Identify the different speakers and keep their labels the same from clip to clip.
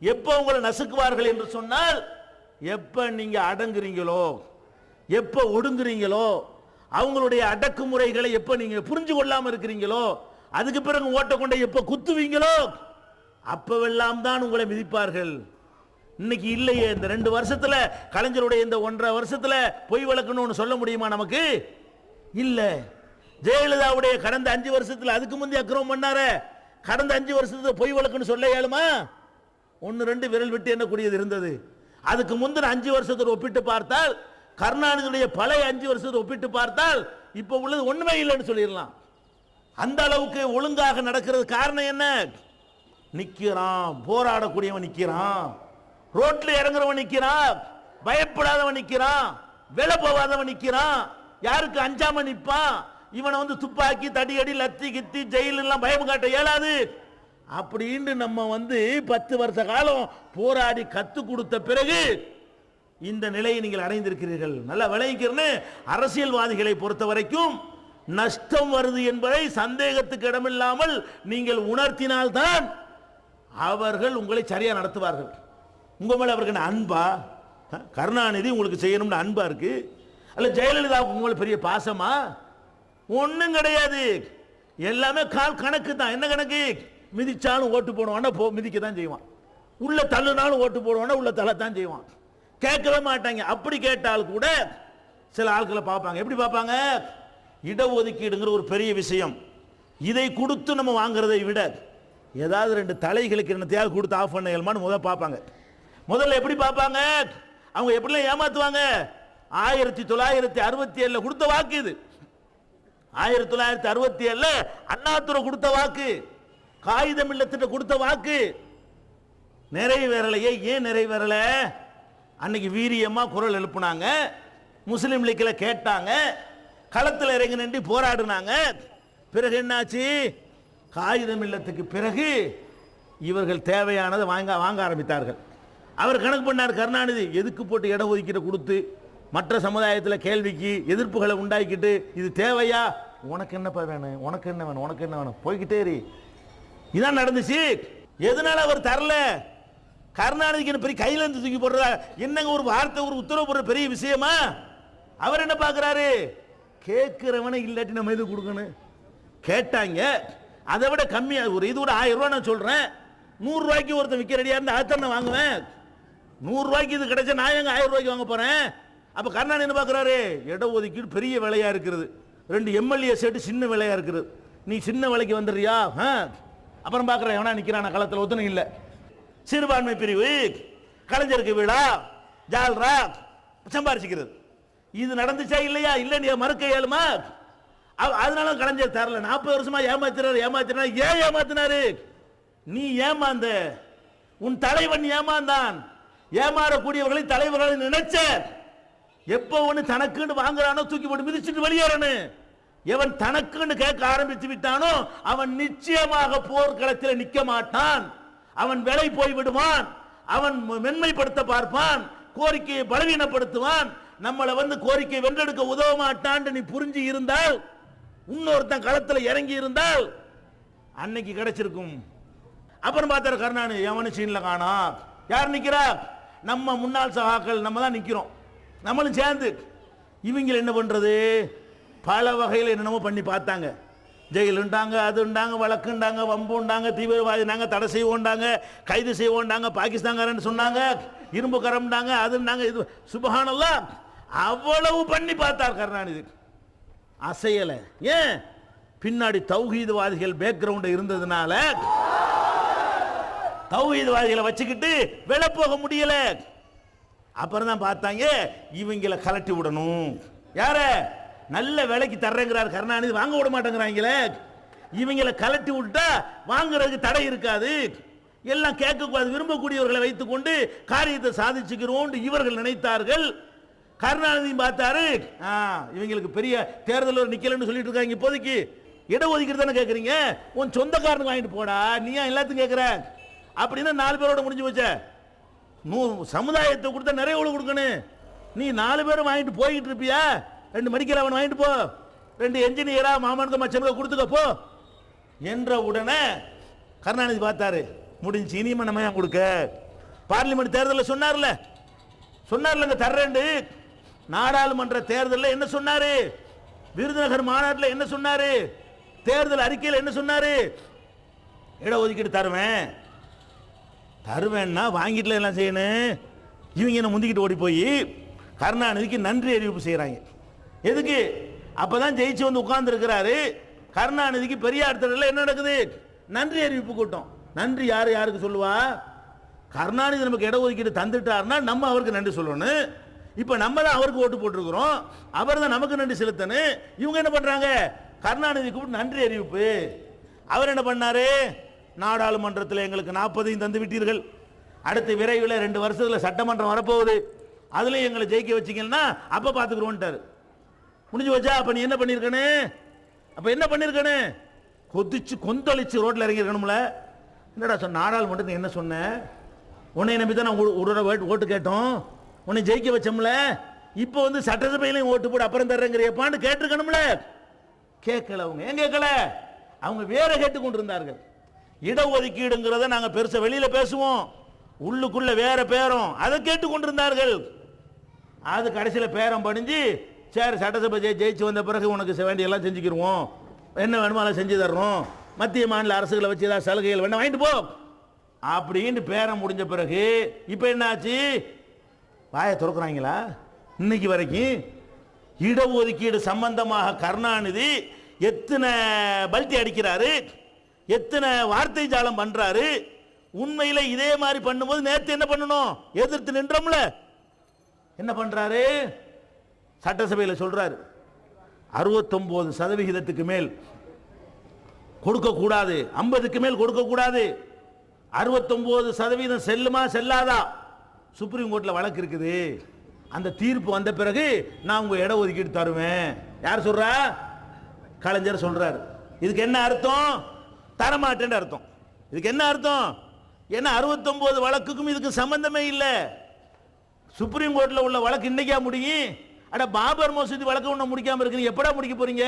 Speaker 1: எப்ப உங்களை நசுக்குவார்கள் என்று சொன்னால், எப்ப நீங்க அடங்குறீங்களோ, எப்ப ஒடுங்குறீங்களோ, அவங்களுடைய அடக்குமுறைகளை எப்ப நீங்க புரிஞ்சு கொள்ளாம இருக்கிறீங்களோ, அதுக்கு பிறகு ஓட்ட கொண்டை எப்ப குத்துவீங்களோ, அப்பவெல்லாம் தான் உங்களை மிதிப்பார்கள். இன்னைக்கு இல்லையே. இந்த 2 வருஷத்துல, கலைஞருடைய இந்த 1.5 வருஷத்துல பொய் வழக்குன்னு சொல்ல முடியுமா நமக்கு? இல்ல. ஜெயலலிதாவுடைய கடந்த 5 வருஷத்துல, அதுக்கு முந்தைய அக்கிரமம் பண்ணார, கடந்த 5 வருஷத்துல பொய் வழக்குன்னு சொல்ல இயலுமா? 1-2 விரல் விட்டு எண்ணக்கூடியது இருந்தது. அதுக்கு முந்தின 5 வருஷத்தை ஒப்பிட்டு பார்த்தால், கருணாநிதியுடைய பழைய 5 வருஷத்தை ஒப்பிட்டு பார்த்தால் இப்ப உள்ளது ஒண்ணுமே இல்லைன்னு சொல்லிடலாம். அந்த அளவுக்கு ஒழுங்காக நடக்கிறது. காரணம் என்ன? நிக்கிறான், போராடக்கூடியவன் நிக்கிறான், ரோட்ல இறங்குறவன் நிக்கிறான், பயப்படாதவன் நிக்கிறான், விலை போவாதவன் நிக்கிறான், யாருக்கு அஞ்சாம நிற்பான். இவனை துப்பாக்கி தடியடி லத்தி கித்தி ஜெயில் எல்லாம் பயம் காட்ட இயலாது. அப்படின்னு நம்ம 10 வருஷ காலம் போராடி கத்து கொடுத்த பிறகு இந்த நிலையை நீங்கள் அடைந்திருக்கிறீர்கள். நல்லா விளைவிக்கிறேன்னு. அரசியல்வாதிகளை பொறுத்த வரைக்கும் நஷ்டம் வருது என்பதை சந்தேகத்துக்கு இடமில்லாமல் நீங்கள் உணர்த்தினால்தான் அவர்கள் உங்களை சரியா நடத்துவார்கள். உங்க மேல அவருக்கு அன்பா? கருணாநிதி உங்களுக்கு செய்யணும்னு அன்பா இருக்கு, அல்ல ஜெயலலிதாவுக்கு உங்களுக்கு பெரிய பாசமா? ஒன்றும் கிடையாது. எல்லாமே கால் கணக்கு தான். என்ன கணக்கு? மிதிச்சாலும் ஓட்டு போடுவானா மிதிக்க தான் செய்வான், உள்ள தள்ளுனாலும் ஓட்டு போடுவானா உள்ள தள்ளத்தான் செய்வான். கேட்கவே மாட்டாங்க. அப்படி கேட்டால் கூட சில ஆட்களை பார்ப்பாங்க. எப்படி பார்ப்பாங்க? இடஒதுக்கீடுங்கிற ஒரு பெரிய விஷயம், இதை கொடுத்து நம்ம வாங்குறதை விட ஏதாவது 2 தலைகளுக்கு என்னத்தையாவது கொடுத்து ஆஃப் பண்ண இயலுமான்னு முதல்ல பார்ப்பாங்க. முதல்ல எப்படி பார்ப்பாங்க? அவங்க எப்படிலாம் ஏமாத்துவாங்க? 1967 கொடுத்த வாக்கு இது. 1967 அண்ணாதுரை கொடுத்த வாக்கு, காகிதம் இல்லத்திட்ட கொடுத்த வாக்கு நிறைவேறலையே. ஏன் நிறைவேறல? அன்னைக்கு வீரியமா குரல் எழுப்புனாங்க, முஸ்லிம் லீக்ல கேட்டாங்க, களத்தில் இறங்கி நின்று போராடினாங்க. பிறகு என்னாச்சு? காகிதம் இல்லத்துக்கு பிறகு இவர்கள் தேவையானதை வாங்க ஆரம்பித்தார்கள். அவர் கணக்கு பண்ணார் கருணாநிதி, எதுக்கு போட்டு இட ஒதுக்கீடு கொடுத்து மற்ற சமுதாயத்தில் கேள்விக்கு எதிர்ப்புகளை உண்டாக்கிட்டு இது தேவையா? உனக்கு என்னப்பா வேணும், உனக்கு என்ன வேணும், உனக்கு என்ன வேணும், போய்கிட்டே இரு. இதான் நடந்துச்சு. எதனால அவர் தரல? கருணாநிதிக்கு பெரிய கையில இருந்து தூக்கி போடுறா என்னங்க ஒரு வார்த்தை, ஒரு உத்தரவு போடுற பெரிய விஷயமா? அவர் என்ன பார்க்கிறாரு? கேட்கிறவனை இல்லாட்டி நம்ம எது கொடுக்கணும். கேட்டாங்க, அதை விட கம்மியா ஒரு இது ஒரு 1000 ரூபாய் நான் சொல்றேன், 100 ரூபாய்க்கு ஒருத்தன் விற்க ரெடியா இருந்தா அதை நான் வாங்குவேன். 100 ரூபாய்க்கு இது கிடைச்சா நான் எங்க 1000 ரூபாய்க்கு வாங்க போறேன்? அப்ப கருணாநிதி என்ன பார்க்கிறாரு? இட ஒதுக்கீடு பெரிய விலையா இருக்கிறது, 2 எம்எல்ஏ செட்டு சின்ன விலையா இருக்குது, நீ சின்ன விலைக்கு வந்துடுறியா? அப்புறம் பார்க்குறேன் எவனா நிற்கிறான களத்தில் ஒத்துணும் இல்லை. சிறுபான்மை பிரிவு, கலைஞருக்கு விழா, ஜால்ரா சம்பாரிச்சுக்கிறது, இது நடந்துச்சா இல்லையா? இல்லை நீ மறுக்க இயலுமா? அதனால கலைஞர் தரல. 40 வருஷமா ஏமாத்தினாரு. ஏன் ஏமாத்தினாரு? நீ ஏமாந்த, உன் தலைவன் ஏமாந்தான். ஏமாறக்கூடியவர்களை தலைவர்களை நினைச்ச. எப்போ ஒன்று தனக்குன்னு வாங்குறானோ தூக்கி போட்டு மிதிச்சுட்டு வெளியேறணும். எவன் தனக்குன்னு கேட்க ஆரம்பித்து விட்டானோ அவன் நிச்சயமாக போர்க்களத்தில் நிற்க மாட்டான். அவன் விலை போய்விடுவான். அவன் மென்மைப்படுத்த பார்ப்பான், கோரிக்கையை பலவீனப்படுத்துவான். நம்மளை கோரிக்கை வென்றெடுக்க உதவ மாட்டான். நீ புரிஞ்சு இருந்தால், இன்னொருத்தன் களத்தில் இறங்கி இருந்தால் அன்னைக்கு கிடைச்சிருக்கும். அப்புறம் பார்த்தாரு கருணாநிதி, எவனு சீன்ல காணா. யார் நிக்கிறா? நம்ம முன்னாள் சகாக்கள் நம்ம தான் நிக்கிறோம், நம்மளும் சேர்ந்து. இவங்க என்ன பண்றது? பல வகையில் என்னென்னமோ பண்ணி பார்த்தாங்க. ஜெயிலுண்டாங்க, அதுண்டாங்க, வழக்குண்டாங்க, வம்புண்டாங்க, தீவிரவாதினாங்க, தடை செய்வோண்டாங்க, கைது செய்வோண்டாங்க, பாகிஸ்தான்காரன் சொன்னாங்க, இரும்பு கரம்டாங்க, அதுண்டாங்க, இது சுபஹானல்லாஹ் அவ்வளவு பண்ணி பார்த்தார் கருணாநிதி. அசையல. ஏன்? பின்னாடி தௌஹீத்வாதிகள் பேக்ரவுண்ட் இருந்ததுனால தௌஹீத்வாதிகளை வச்சுக்கிட்டு வெளிய போக முடியல. அப்புறம் தான் பார்த்தாங்க இவங்களை கலட்டி விடணும். யார? நல்ல விலைக்கு தர்றேங்கிறார் கருணாநிதி, வாங்க விட மாட்டேங்கிறாங்களே. இவங்களை கலட்டி விட்டா வாங்குறதுக்கு தடை இருக்காது, எல்லாம் கேட்கக்கூடாது, விரும்பக்கூடியவர்களை வைத்துக் கொண்டு காரியத்தை சாதிச்சுக்கிறோம் இவர்கள் நினைத்தார்கள். கருணாநிதி பார்த்தாரு, இவங்களுக்கு பெரிய தேர்தல் நிக்கலன்னு சொல்லிட்டு இருக்காங்க. இப்போதைக்கு இடஒதுக்கீடு தானே கேட்கறீங்க, உன் சொந்தக்காரனுக்கு வாங்கிட்டு போடா, நீ ஏன் எல்லாத்தையும் கேட்கற? அப்படின்னா 4 பேரோட முடிஞ்சு போச்ச. சமுதாயத்தை கொடுத்தா நிறைய கொடுக்கணும். நீ 4 பேரும் வாங்கிட்டு போய்கிட்டு இருப்பியா? 2 மெடிக்கல் அவன் வாங்கிட்டு போ, 2 என்ஜினியரா மாமனுக்கு மச்சனுக்கு கொடுத்துக்க போ என்ற உடனே கருணாநிதி பார்த்தாரு, முடிஞ்சு இனிமே நம்ம ஏன் கொடுக்க? பார்லிமெண்ட் தேர்தலில் சொன்னார்ல தர்றேன். நாடாளுமன்ற தேர்தலில் என்ன சொன்னாரு? விருதுநகர் மாநாட்டில் என்ன சொன்னாரு? தேர்தல் அறிக்கையில் என்ன சொன்னாரு? இடஒதுக்கீடு தருவேன்னா வாங்கிட்டு எல்லாம் செய்யணும். இவங்க என்ன முந்திக்கிட்டு ஓடி போய் கருணாநிதிக்கு நன்றி அறிவிப்பு செய்யறாங்க. எதுக்கு? அப்பதான் ஜெயிச்சு வந்து உட்கார்ந்து இருக்கிறாரு. கருணாநிதிக்கு பெரியார் திடல்ல என்ன நடக்குது? நன்றி அறிவிப்பு கூட்டம். நன்றி யாருக்கு சொல்லுவா? கருணாநிதி நமக்கு இடஒதுக்கீடு தந்துட்டாருன்னா நம்ம அவருக்கு நன்றி சொல்லணும். இப்ப நம்ம தான் அவருக்கு ஓட்டு போட்டிருக்கிறோம், அவர் தான் நமக்கு நன்றி செலுத்தணும். இவங்க என்ன பண்றாங்க? கருணாநிதி கூப்பிட்டு நன்றி அறிவிப்பு. அவர் என்ன பண்ணாரு? நாடாளுமன்றத்தில் எங்களுக்கு 40 தந்து விட்டீர்கள், அடுத்து விரைவில் 2 வருஷத்துல சட்டமன்றம் வரப்போகுது, அதுல எங்களை ஜெயிக்க வச்சிங்கன்னா அப்ப பாத்துக்கிறோம்ட்டாரு. முடிஞ்சு வச்சா? அப்ப நீ என்ன பண்ணிருக்கணும்? கொந்தளிச்சு ரோட்ல இறங்கி இருக்கணும்ல. என்னடா சொன்ன? நாடாளுமன்றத்தில் என்ன சொன்ன? உன்னை நம்பி தான் நான் ஓட்டு கேட்டோம், உன்னை ஜெயிக்க வச்சோம்ல, இப்போ வந்து சட்டசபையிலையும் ஓட்டு போட்டு அப்புறம் தர்றேங்கிறியப்பான்னு கேட்டிருக்கணும்ல. கேட்கல. அவங்க ஏன் கேட்கல? அவங்க வேற கேட்டுக்கொண்டு இருந்தார்கள். இடஒதுக்கீடுங்கிறத நாங்க பெருசா வெளியில பேசுவோம், உள்ளுக்குள்ள வேற பேரும், அதை கேட்டுக்கொண்டிருந்தார்கள். அது கடைசியில் பேரம் படிஞ்சு சரி சட்டசபை ஜெயிச்சு வந்த பிறகு உனக்கு வேண்டிய எல்லாம் செஞ்சுக்கிடுவோம், என்ன வேணுமோ அதை செஞ்சு தர்றோம், மத்திய மாநில அரசுகளை வச்சு ஏதாவது சலுகைகள் வேணும் வாங்கிட்டு போ அப்படின்னு பேரம் முடிஞ்ச பிறகு இப்போ என்னாச்சு? வாயை திறக்கிறாங்களா? இன்னைக்கு வரைக்கும் இடஒதுக்கீடு சம்பந்தமாக கருணாநிதி எத்தனை பல்ட்டி அடிக்கிறாரு, எத்தனை வார்த்தை ஜாலம் பண்றாரு. உண்மையில இதே மாதிரி பண்ணும்போது நேத்து என்ன பண்ணணும்? எதிர்த்து நின்றோம்ல. என்ன பண்றாரு? சட்டசபையில் சொல்றாரு 69% மேல் கொடுக்க கூடாது, 50க்கு மேல் கொடுக்க கூடாது. 69% செல்லுமா செல்லாதா? சுப்ரீம் கோர்ட்ல வழக்கு இருக்குது. அந்த தீர்ப்பு வந்த பிறகு நான் உங்க இடஒதுக்கீடு தருவேன். யார் சொல்றா? கலைஞர் சொல்றாரு. இதுக்கு என்ன அர்த்தம்? தரமாட்டேன்னு அர்த்தம். இதுக்கு என்ன அர்த்தம்? ஏன்னா 69 வழக்குக்கும் இதுக்கு சம்பந்தமே இல்லை. சுப்ரீம் கோர்ட்ல உள்ள வழக்கு இன்னைக்கா முடியும்? அட பாபர் மசூதி வழக்கு ஒண்ணு முடிக்காம இருக்கு, எப்படா முடிக்க போறீங்க?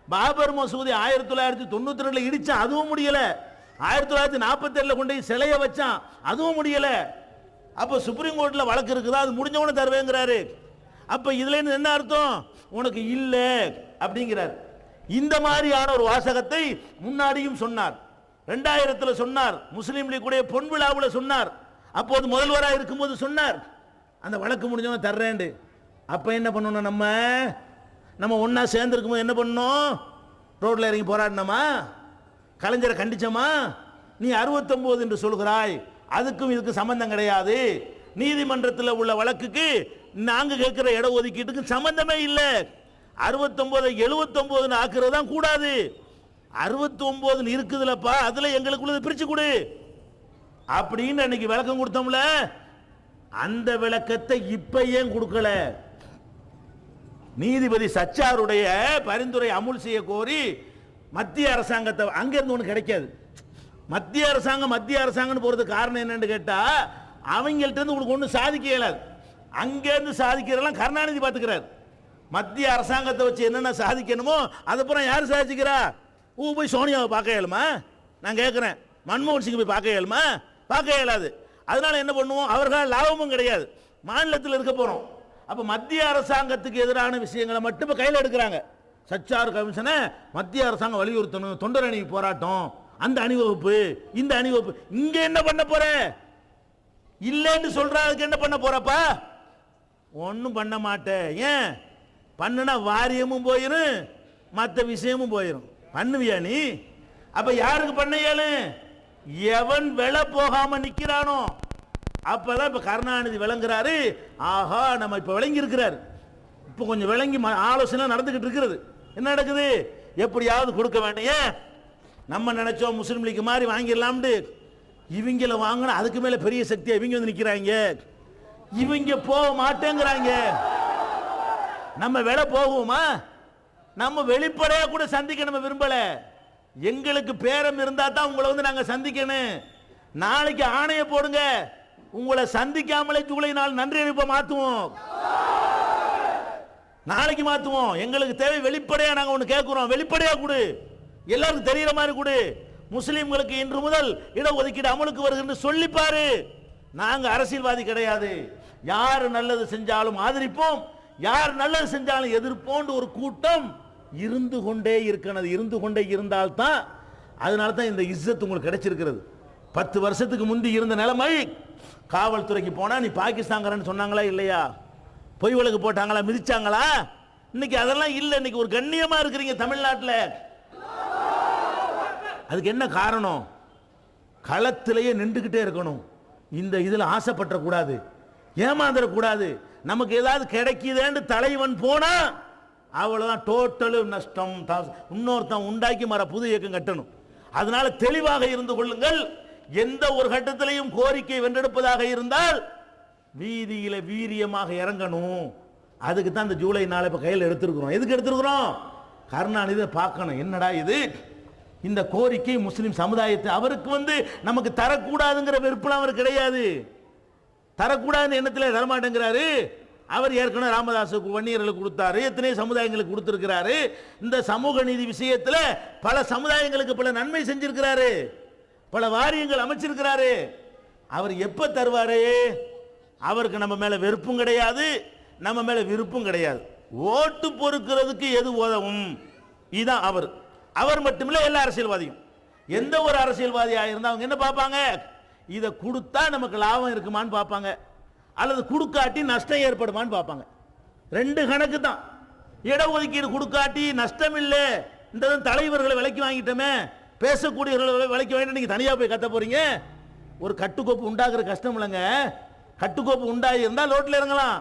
Speaker 1: பாபர் மசூதி 1992 இடிச்சா அதுவும் முடியல, 1947 கொண்டு சிலைய வச்சான் அதுவும் முடியல. அப்ப சுப்ரீம் கோர்ட்ல வழக்கு இருக்குதா, அது முடிஞ்சவன தருவேங்கிறாரு. அப்ப இதுல என்ன அர்த்தம்? உனக்கு இல்ல அப்படிங்கிறார். இந்த மாதிரியான ஒரு வாசகத்தை முன்னாடியும் சொன்னார், 2000 சொன்னார், முஸ்லீம் லீக்குடைய பொன் விழாவில் சொன்னார், அப்போது முதல்வராக இருக்கும்போது சொன்னார் அந்த வழக்கு முடிஞ்சவன தர்றேன். அப்ப என்ன பண்ணணும்? நம்ம ஒன்னா சேர்ந்து என்ன பண்ணணும்? ரோட்ல இறங்கி போராடினோமா? கலைஞரை கண்டிச்சோமா? நீ 69 என்று சொல்கிறாய், அதுக்கும் இதுக்கு சம்பந்தம் கிடையாது. நீதிமன்றத்தில் உள்ள வழக்குக்கு நாங்க கேட்கிற இடஒதுக்கீட்டுக்கு சம்பந்தமே இல்லை. 69 79 ஆக்குறது தான் கூடாது. 69 இருக்குதுலப்பா, அதுல எங்களுக்குள்ள பிரிச்சு கொடு அப்படின்னு அன்னைக்கு விளக்கம் கொடுத்தோம்ல. அந்த விளக்கத்தை இப்ப ஏன் கொடுக்கல? நீதிபதி சச்சாருடைய பரிந்துரை அமுல் செய்ய கோரி மத்திய அரசாங்கத்தை அங்கிருந்து ஒன்று கிடைக்காது. மத்திய அரசாங்கம் போறதுக்கு காரணம் என்னன்னு கேட்டா, அவங்கள்ட்ட இருந்து உங்களுக்கு ஒன்றும் சாதிக்க இயலாது. அங்கேருந்து சாதிக்கிறதெல்லாம் கருணாநிதி பார்த்துக்கிறார். மத்திய அரசாங்கத்தை வச்சு என்னென்ன சாதிக்கணுமோ அதுக்கப்புறம் யார் சாதிச்சுக்கிறா? போய் சோனியாவை பார்க்க இயலுமா? நான் கேட்குறேன், மன்மோகன் சிங் போய் பார்க்க இயலுமா? பார்க்க இயலாது. அதனால என்ன பண்ணுவோம்? அவர்களால் லாபமும் கிடையாது, மாநிலத்தில் இருக்க போறோம். அப்ப மத்திய அரசாங்கத்துக்கு எதிரான விஷயங்களை மட்டும் கையில் எடுக்கிறாங்க. சச்சார் கமிஷனை மத்திய அரசாங்கம் வலியுறுத்தணும், தொண்டர் அணி போராட்டம், அந்த அணிவகுப்பு, இந்த அணிவகுப்பு. இங்க என்ன பண்ண போற? இல்லைன்னு சொல்றதுக்கு என்ன பண்ண போறப்பா? ஒன்னும் பண்ண மாட்டேன். ஏன் பண்ணுனா வாரியமும் போயிரும், மற்ற விஷயமும் போயிரும். பண்ணுவியா நீ? அப்ப யாருக்கு பண்ண இயலும்? எவன் வெள போகாம நிக்கிறானோ அப்பதான் இப்ப கருணாநிதி விளங்குறாரு. ஆஹா, நம்ம இப்ப விளங்கி இருக்கிறார். இப்ப கொஞ்சம் விளங்கி ஆலோசனை நடந்துகிட்டு இருக்கிறது. என்ன நடக்குது? எப்படியாவது கொடுக்க வேண்டிய நம்ம நினைச்சோம் முஸ்லீம் லீக் மாதிரி வாங்கிடலாம்னு, இவங்கள வாங்கினா அதுக்கு மேல பெரிய சக்தியா இவங்க வந்து நிக்கிறாங்க. இவங்க போக மாட்டேங்கிறாங்க. நம்ம விலை போகுமா? நம்ம வெளிப்படையா கூட சந்திக்க நம்ம விரும்பல. எங்களுக்கு பேரம் இருந்தா தான் உங்களை வந்து நாங்க சந்திக்கணும். நாளைக்கு ஆணைய போடுங்க, உங்களை சந்திக்காமலே ஜூலை 4 நன்றி அறிவிப்பை மாத்துவோம். நாளைக்கு மாத்துவோம். எங்களுக்கு தேவை வெளிப்படையா. நாங்க ஒண்ணு கேட்கிறோம், வெளிப்படையா கொடு, எல்லாருக்கும் தெரியற மாதிரி கொடு. முஸ்லிம்களுக்கு இன்று முதல் இடஒதுக்கீடு அமலுக்கு வருகின்ற சொல்லி பாரு. நாங்க அரசியல்வாதி கிடையாது. யார் நல்லது செஞ்சாலும் ஆதரிப்போம், யார் நல்லது செஞ்சாலும் எதிர்ப்போம். ஒரு கூட்டம் இருந்து கொண்டே இருக்கணும். இருந்து கொண்டே இருந்தால்தான், அதனால தான் இந்த இஸ்ஸத் உங்களுக்கு கிடைச்சிருக்கிறது. 10 வருஷத்துக்கு முந்தி இருந்த நிலைமை, காவல்துறைக்கு போனா நீ பாகிஸ்தான்காரன்னு சொன்னாங்களா இல்லையா? பொய் வழக்கு போட்டாங்களா, மிதிச்சாங்களா? இன்னைக்கு அதெல்லாம் இல்லை. இன்னைக்கு ஒரு கண்ணியமா இருக்கிறீங்க தமிழ்நாட்டில். அதுக்கு என்ன காரணம்? களத்திலேயே நின்றுகிட்டே இருக்கணும். இந்த இதில் ஆசைப்பட்டக்கூடாது, ஏமாந்துடக்கூடாது. நமக்கு ஏதாவது கிடைக்குதுன்னு தலைவன் போனா அவ்வளவுதான், டோட்டல் நஷ்டம். இன்னொருத்தன் உண்டாக்கி மர புது இயக்கம் கட்டணும். அதனால தெளிவாக இருந்து கொள்ளுங்கள். எந்த ஒரு கட்டத்திலையும் கோரிக்கை வென்றெடுப்பதாக இருந்தால் வீதியில வீரியமாக இறங்கணும். அதுக்கு தான் இந்த ஜூலை 4 இப்ப கையில் எடுத்திருக்கிறோம். எதுக்கு எடுத்திருக்கிறோம்? கருணாநிதி பார்க்கணும், என்னடா இது, இந்த கோரிக்கை முஸ்லிம் சமுதாயத்தை அவருக்கு நமக்கு தரக்கூடாதுங்கிற வெறுப்புலாம் அவர் கிடையாது. தரக்கூடாதுன்னு எண்ணத்தில் தரமாட்டேங்கிறாரு. அவர் ஏற்கனவே ராமதாஸுக்கு, வன்னியர்களுக்கு கொடுத்தாரு, எத்தனை சமுதாயங்களுக்கு கொடுத்திருக்கிறாரு. இந்த சமூக நீதி விஷயத்தில் பல சமுதாயங்களுக்கு பல நன்மை செஞ்சிருக்கிறாரு, பல வாரியங்கள் அமைச்சிருக்கிறாரு. அவர் எப்ப தருவாரு? அவருக்கு நம்ம மேல வெறுப்பும் கிடையாது, நம்ம மேல விருப்பும் கிடையாது. ஓட்டு பொறுக்கிறதுக்கு எது உதவும், இதுதான் அவர். அவர் மட்டுமில்லை, எல்லா அரசியல்வாதியும். எந்த ஒரு அரசியல்வாதியா இருந்தா அவங்க என்ன பார்ப்பாங்க? இதை கொடுத்தா நமக்கு லாபம் இருக்குமான்னு பார்ப்பாங்க, அல்லது கொடுக்காட்டி நஷ்டம் ஏற்படுமான்னு பார்ப்பாங்க. 2 கணக்கு தான். இடஒதுக்கீடு கொடுக்காட்டி நஷ்டம் இல்லை, இந்த தலைவர்களை விலைக்கு வாங்கிட்டோமே, பேசக்கூடியவர்களை விலைக்கு வாங்கிட்டு நீங்க தனியா போய் கத்த போறீங்க. ஒரு கட்டுக்கோப்பு உண்டாக்குற கஷ்டம் இல்லைங்க. கட்டுக்கோப்பு உண்டாகி இருந்தால் ரோட்டில் இறங்கலாம்.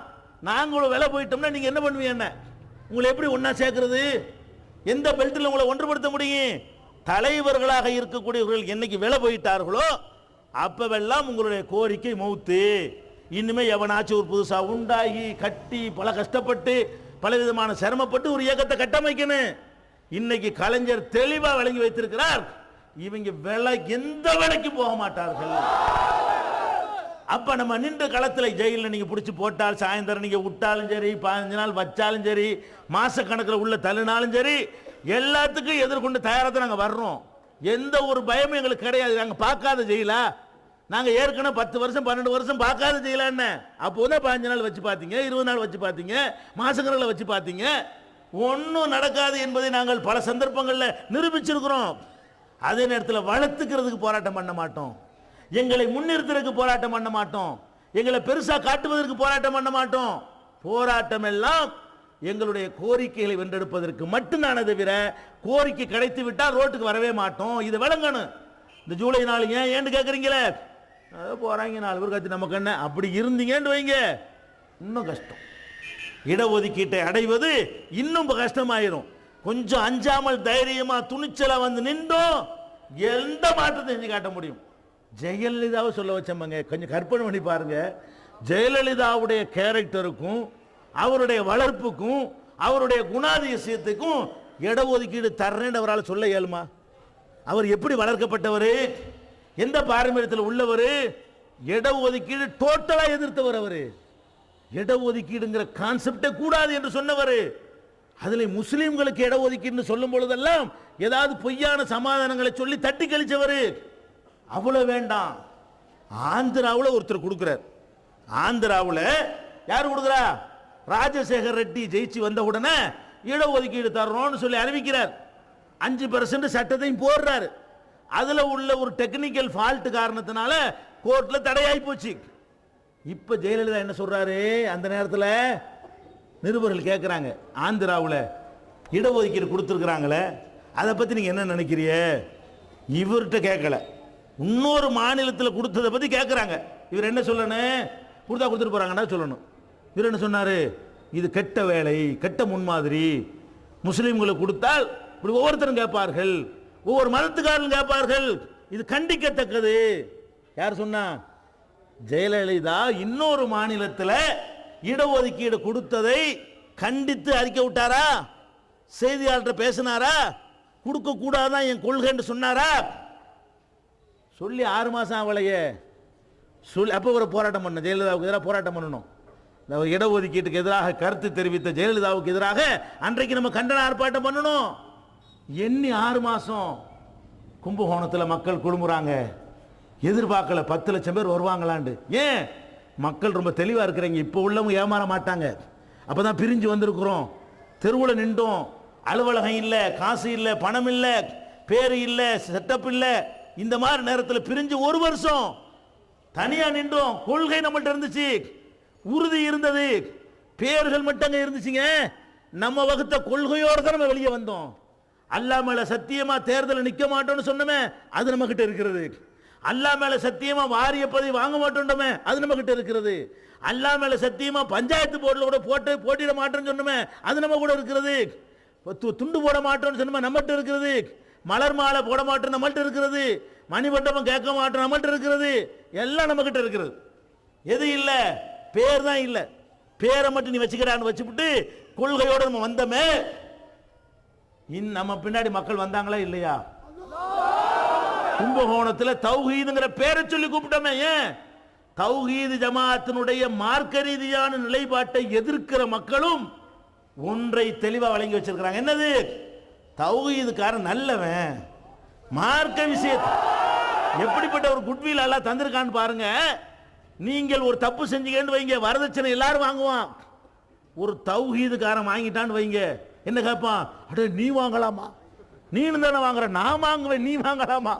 Speaker 1: நாங்களும் விலை போயிட்டோம்னா நீங்க என்ன பண்ணுவீங்க? என்ன உங்களை எப்படி ஒன்னா சேர்க்கிறது? எந்த பெல்ட்டில் உங்களை ஒன்றுபடுத்த முடியும்? தலைவர்களாக இருக்கக்கூடியவர்கள் என்னைக்கு விலை போயிட்டார்களோ அப்பவெல்லாம் உங்களுடைய கோரிக்கை மௌத்து. இனிமே எவனாச்சும் ஒரு புதுசா உண்டாகி கட்டி பல கஷ்டப்பட்டு பல விதமான சிரமப்பட்டு ஒரு இயக்கத்தை கட்டமைக்கணும். இன்னைக்கு கலைஞர் தெளிவா வழங்கி வைத்திருக்கிறார், இவங்க விலை எந்த விலைக்கு போக மாட்டார்கள். அப்ப நம்ம நின்ற களத்தில் ஜெயிலில் நீங்க பிடிச்சி போட்டால், சாயந்தரம் நீங்க விட்டாலும் சரி, 15 நாள் வச்சாலும் சரி, மாச கணக்கில் உள்ள தள்ளினாலும் சரி, எல்லாத்துக்கும் எதிர்கொண்டு தயாராக நாங்கள் வர்றோம். எந்த ஒரு பயமும் எங்களுக்கு கிடையாது. நாங்கள் பார்க்காத ஜெயிலா? நாங்கள் ஏற்கனவே 10 வருஷம் 12 வருஷம் பார்க்காத ஜெயிலா என்ன? அப்போதான் 15 நாள் வச்சு பார்த்தீங்க, 20 நாள் வச்சு பார்த்தீங்க, மாசக்கணக்கில் வச்சு பார்த்தீங்க. ஒன்றும் நடக்காது என்பதை நாங்கள் பல சந்தர்ப்பங்களில் நிரூபிச்சிருக்கிறோம். அதே நேரத்தில் வளர்த்துக்கிறதுக்கு போராட்டம் பண்ண மாட்டோம், எங்களை முன்னிறுத்துறதுக்கு போராட்டம் பண்ண மாட்டோம், எங்களை பெருசா காட்டுவதற்கு போராட்டம் பண்ண மாட்டோம். போராட்டம் எல்லாம் எங்களுடைய கோரிக்கைகளை வென்றெடுப்பதற்கு மட்டும்தானே தவிர, கோரிக்கை கிடைத்து விட்டால் ரோட்டுக்கு வரவே மாட்டோம். இது விளங்கணும். இந்த ஜூலை 4 ஏன்னு கேட்குறீங்களே, போறாங்க 4 பேர் கட்சி நமக்கு என்ன? அப்படி இருந்தீங்கன்னு வைங்க, இன்னும் கஷ்டம். இடஒதுக்கீட்டை அடைவது இன்னும் கஷ்டமாயிரும். கொஞ்சம் அஞ்சாமல் தைரியமா துணிச்சலா நின்றோம், எந்த மாற்றத்தை செஞ்சு காட்ட முடியும். ஜெயலலிதாவை சொல்ல வச்சோம்ங்க, கொஞ்சம் கற்பனை பண்ணி பாருங்க. ஜெயலலிதாவுடைய கேரக்டருக்கும் அவருடைய வளர்ப்புக்கும் அவருடைய குணாதிசயத்துக்கும் இடஒதுக்கீடு தர்றேன்னு அவரால் சொல்ல இயலுமா? அவர் எப்படி வளர்க்கப்பட்டவர், எந்த பாரம்பரியத்தில் உள்ளவர்? இடஒதுக்கீடு டோட்டலா எதிர்த்தவர். அவர் இடஒதுக்கீடுங்கிற கான்செப்டே கூடாது என்று சொன்னவர். அதில் முஸ்லீம்களுக்கு இடஒதுக்கீடு சொல்லும் பொழுதெல்லாம் ஏதாவது பொய்யான சமாதானங்களை சொல்லி தட்டி கழிச்சவர். அவ்வளவு வேண்டாம். ஆந்திராவில் ஒருத்தர் கொடுக்கிறார். ஆந்திராவில் யார் கொடுக்குறா? ராஜசேகர் ரெட்டி ஜெயிச்சு வந்த உடனே இடஒதுக்கீடு தர்றோம்னு சொல்லி அறிவிக்கிறார். 5% சட்டத்தையும் போடுறாரு. அதுல உள்ள ஒரு டெக்னிக்கல் ஃபால்ட் காரணத்தினால கோர்ட்ல தடையாகி போச்சு. இப்ப ஜெயலலிதா என்ன சொல்றாரு? அந்த நேரத்தில் நிருபர்கள் கேட்கிறாங்க, ஆந்திராவில் இடஒதுக்கீடு கொடுத்துருக்குறாங்களே, அதை பத்தி நீங்க என்ன நினைக்கிறீங்க? இவர்கிட்ட கேட்கல, இன்னொரு மாநிலத்தில் கொடுத்ததை பத்தி கேட்கிறாங்க. இவர் என்ன சொல்லணும்? கொடுத்துட்டு போறாங்கன்னா சொல்லணும். இவர் என்ன சொன்னாரு? இது கெட்ட வேலை, கெட்ட முன்மாதிரி. முஸ்லீம்களுக்கு கொடுத்தால் இப்படி ஒவ்வொருத்தரும் கேட்பார்கள், ஒவ்வொரு மதத்துக்காரரும் கேட்பார்கள், இது கண்டிக்கத்தக்கது. யார் சொன்னா? ஜெயலலிதா இன்னொரு மாநிலத்தில் இடஒதுக்கீடு கொடுத்ததை கண்டித்து அறிக்கை விட்டாரா? செய்தியாளர் பேசினாரா? கொடுக்க கூடாதான் என் கொள்கைன்னு சொன்னாரா? சொல்லி 6 மாசம் அவளையே சொல்லி அப்போ ஒரு போராட்டம் பண்ண, ஜெயலலிதாவுக்கு எதிராக போராட்டம் பண்ணணும். இடஒதுக்கீட்டுக்கு எதிராக கருத்து தெரிவித்த ஜெயலலிதாவுக்கு எதிராக அன்றைக்கு நம்ம கண்டன ஆர்ப்பாட்டம் பண்ணணும். எண்ணி 6 மாசம் கும்பகோணத்தில் மக்கள் குழுமுறாங்க. எதிர்பார்க்கல 10 லட்சம் பேர் வருவாங்களாண்டு. ஏன்? மக்கள் ரொம்ப தெளிவா இருக்கிறீங்க. இப்போ உள்ளவங்க ஏமாற மாட்டாங்க. அப்பதான் பிரிஞ்சு வந்திருக்கிறோம். தெருவில் நின்றோம். அலுவலகம் இல்லை, காசு இல்லை, பணம் இல்லை, பேரு இல்லை, செட்டப் இல்லை. இந்த மாதிரி நேரத்தில் பிரிஞ்சு 1 வருஷம் தனியா நின்றோம். கொள்கை நம்மள்ட்ட இருந்துச்சு, உறுதி இருந்தது, பேர்கள் மட்டும் இருந்துச்சுங்க. நம்ம வகுத்த கொள்கையோடு தான் நம்ம வெளியே வந்தோம். அல்லாஹ் மேல சத்தியமா தேர்தல் நிக்க மாட்டோம்னு சொன்னமே, அது நம்ம கிட்ட இருக்கிறது. அல்லாஹ் மேல சத்தியமா வாரிய பதவி வாங்க மாட்டோம்டமே, அது நம்ம கிட்ட இருக்கிறது. அல்லாஹ் மேல சத்தியமா பஞ்சாயத்து போர்டுல கூட போட்டியிட மாட்டோம்னு சொன்னமே, அது நம்ம கூட இருக்கிறது. துண்டு போட மாட்டோம்னு சொன்னமே, நம்மகிட்ட இருக்கிறது. மலர் மாலை போட மாட்டோம், நம்மகிட்ட இருக்கிறது. மணிமண்டபம் கேட்க மாட்டோம், நம்மகிட்ட இருக்கிறது. எல்லாம் நம்ம கிட்ட இருக்கிறது. எது இல்ல? பேர் தான் இல்ல. பேரை மட்டும் நீ வச்சுக்கிறான்னு வச்சுவிட்டு கொள்கையோட நம்ம வந்தமே. நம்ம பின்னாடி மக்கள் வந்தாங்களா இல்லையா? கும்பகோணத்தில் தௌஹீதுங்கிற பேரை சொல்லி கூப்பிட்டோமே. ஏன்? தௌஹீது ஜமாஅத்தினுடைய மார்க்க ரீதியான நிலைப்பாட்டை எதிர்க்கிற மக்களும் ஒன்றை தெளிவா வழங்கி வச்சிருக்கிறாங்க. என்னது? தௌஹீதுக்காரன் நல்லவன், மார்க்க விஷயத்தை எப்படிப்பட்ட ஒரு குட்வில் எல்லாம் தந்திருக்கான்னு பாருங்க. நீங்கள் ஒரு தப்பு செஞ்சீங்கன்னு வைங்க, வரதட்சணை எல்லாரும் வாங்குவான். ஒரு தௌஹீதுக்காரன் வாங்கிட்டான்னு வைங்க, என்ன கேட்பான்? அடே நீ வாங்கலாமா? நீனு தானே வாங்குற, நான் வாங்குவேன், நீ வாங்கலாமா?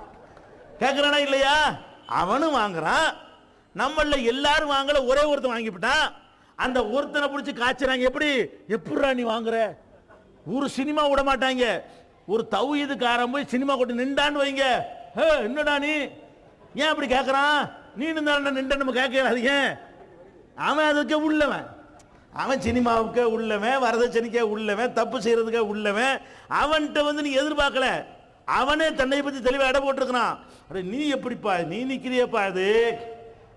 Speaker 1: கேட்கிறானா இல்லையா? அவனும் வாங்குறான். நம்மள எல்லாரும் வாங்கல, ஒரே ஒருத்தன் வாங்கிவிட்டான். அந்த ஒருத்தனை பிடிச்சி காய்ச்சறாங்க. எப்படிடா நீ வாங்குற? ஒரு சினிமா விட மாட்டாங்க. ஒரு தௌஹீதுக்காரன் போய் சினிமா கொண்டு நின்றான்னு வைங்க, என்னடா நீ ஏன் அப்படி கேட்கறான்? நீ நின்ற நம்ம கேட்க. அவன் அதுக்கே உள்ளவன், அவன் சினிமாவுக்கே உள்ளவன், வரதட்சணைக்கே உள்ளவன், தப்பு செய்யறதுக்கே உள்ளவன். அவன்கிட்ட நீ எதிர்பார்க்கல. அவனே தன்னை பத்தி தெளிவா இட போட்டிருக்கிறான். நீ எப்படிப்பா நீ நிக்கிறியப்பா அது